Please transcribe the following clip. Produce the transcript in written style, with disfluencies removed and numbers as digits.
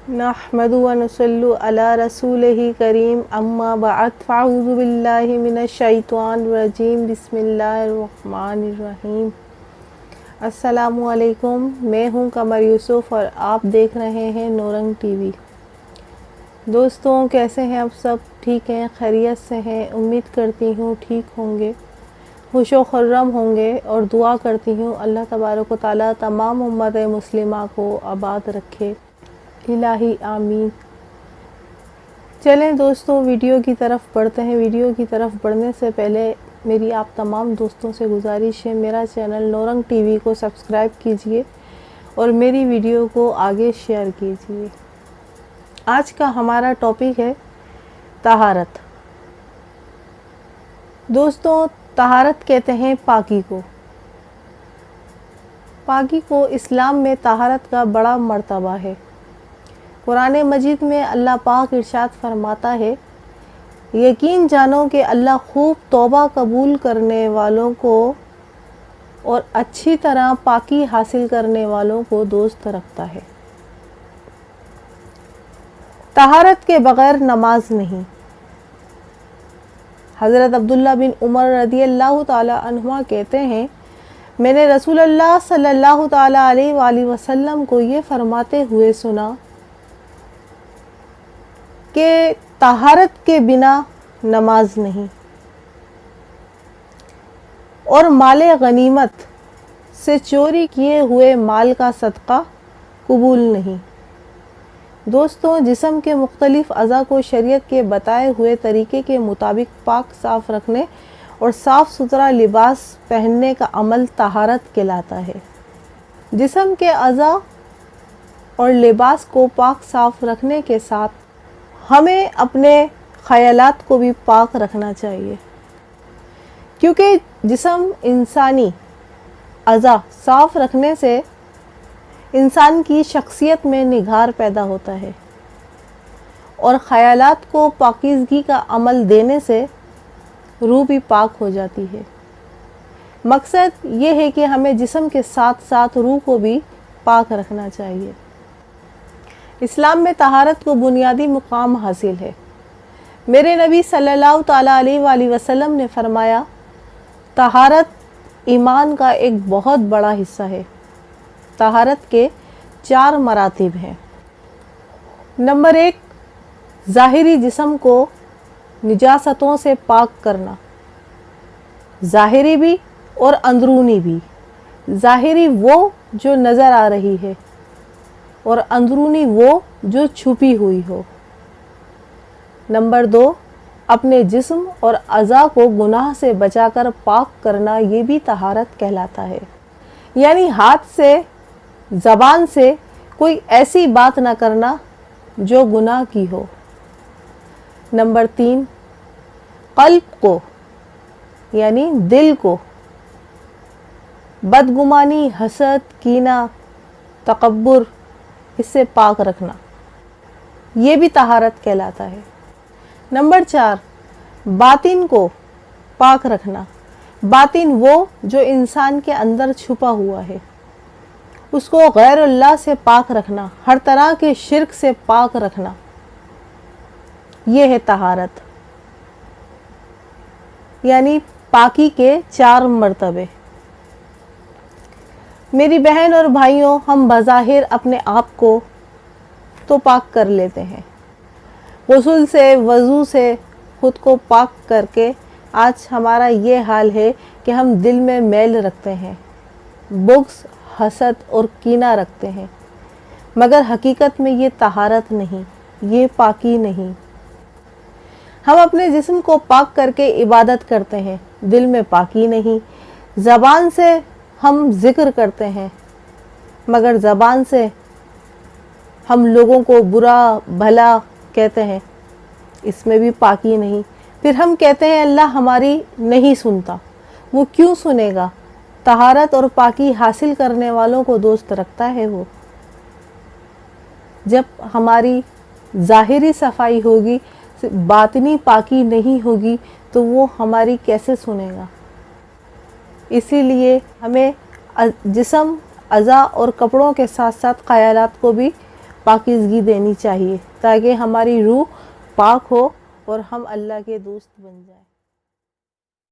नहमदु व नसल्लु अला रसूलिही करीम अम्मा बअद फ़अऊज़ु बिल्लाहि मिनश शैतानिर रजीम बिस्मिल्लाहिर रहमानिर रहीम। अस्सलामु अलैकुम। मैं हूँ कमर यूसुफ और आप देख रहे हैं नौरंग टीवी। दोस्तों, कैसे हैं आप सब? ठीक हैं, खैरियत से हैं? उम्मीद करती हूँ ठीक होंगे, खुशो खुर्रम होंगे और दुआ करती हूँ अल्लाह तबारक व तआला तमाम उम्मत मुस्लिमा को आबाद रखे। इलाही आमीन। चलें दोस्तों, वीडियो की तरफ बढ़ते हैं। वीडियो की तरफ बढ़ने से पहले मेरी आप तमाम दोस्तों से गुजारिश है, मेरा चैनल नौरंग टीवी को सब्सक्राइब कीजिए और मेरी वीडियो को आगे शेयर कीजिए। आज का हमारा टॉपिक है तहारत। दोस्तों, तहारत कहते हैं पाकी को। पाकी को इस्लाम में तहारत का बड़ा मर्तबा है। कुरान मजीद में अल्लाह पाक इरशाद फरमाता है, यकीन जानो कि अल्लाह खूब तौबा कबूल करने वालों को और अच्छी तरह पाकी हासिल करने वालों को दोस्त रखता है। तहारत के बग़ैर नमाज नहीं। हज़रत अब्दुल्ला बिन उमर रदियल्लाहु ताला अन्हुमा कहते हैं, मैंने रसूलुल्लाह सल्लल्लाहु ताला अलैहि वसल्लम को ये फरमाते हुए सुना कि तहारत के बिना नमाज नहीं और माले गनीमत से चोरी किए हुए माल का सदका कबूल नहीं। दोस्तों, जिस्म के मुख्तलिफ अज़ा को शरीयत के बताए हुए तरीके के मुताबिक पाक साफ़ रखने और साफ़ सुथरा लिबास पहनने का अमल तहारत कहलाता है। जिस्म के अज़ा और लिबास को पाक साफ़ रखने के साथ हमें अपने ख़यालात को भी पाक रखना चाहिए, क्योंकि जिस्म इंसानी अज़ा साफ़ रखने से इंसान की शख्सियत में निखार पैदा होता है और ख़यालात को पाकीज़गी का अमल देने से रूह भी पाक हो जाती है। मकसद ये है कि हमें जिस्म के साथ साथ रूह को भी पाक रखना चाहिए। इस्लाम में तहारत को बुनियादी मुकाम हासिल है। मेरे नबी सल्लल्लाहु ताला अलैहि वसल्लम ने फरमाया, तहारत ईमान का एक बहुत बड़ा हिस्सा है। तहारत के 4 मरातिब हैं। नंबर 1, ज़ाहिरी जिस्म को निजासतों से पाक करना। ज़ाहिरी भी और अंदरूनी भी। ज़ाहिरी वो जो नज़र आ रही है और अंदरूनी वो जो छुपी हुई हो। नंबर 2, अपने जिस्म और अज़ा को गुनाह से बचाकर पाक करना, ये भी तहारत कहलाता है। यानी हाथ से, ज़बान से कोई ऐसी बात ना करना जो गुनाह की हो। नंबर 3, क़ल्ब को यानी दिल को बदगुमानी, हसद, कीना, तकब्बुर इससे पाक रखना, ये भी तहारत कहलाता है। नंबर 4, बातिन को पाक रखना। बातिन वो जो इंसान के अंदर छुपा हुआ है, उसको गैर अल्लाह से पाक रखना, हर तरह के शिर्क से पाक रखना, ये है तहारत। यानी पाकी के 4 मर्तबे। मेरी बहन और भाइयों, हम बज़ाहिर अपने आप को तो पाक कर लेते हैं, गुस्ल से, वज़ू से खुद को पाक करके आज हमारा ये हाल है कि हम दिल में मैल रखते हैं, बुग़्ज़, हसद और कीना रखते हैं, मगर हकीकत में ये तहारत नहीं, ये पाकी नहीं। हम अपने जिस्म को पाक करके इबादत करते हैं, दिल में पाकी नहीं। ज़बान से हम ज़िक्र करते हैं, मगर ज़बान से हम लोगों को बुरा भला कहते हैं, इसमें भी पाकी नहीं। फिर हम कहते हैं अल्लाह हमारी नहीं सुनता। वो क्यों सुनेगा? तहारत और पाकी हासिल करने वालों को दोस्त रखता है वो। जब हमारी ज़ाहिरी सफाई होगी, बातिनी पाकी नहीं होगी, तो वो हमारी कैसे सुनेगा? इसीलिए हमें जिस्म, अज़ा और कपड़ों के साथ साथ ख़यालात को भी پاکیزگی دینی چاہیے تاکہ ہماری روح پاک ہو اور ہم اللہ کے دوست بن جائیں۔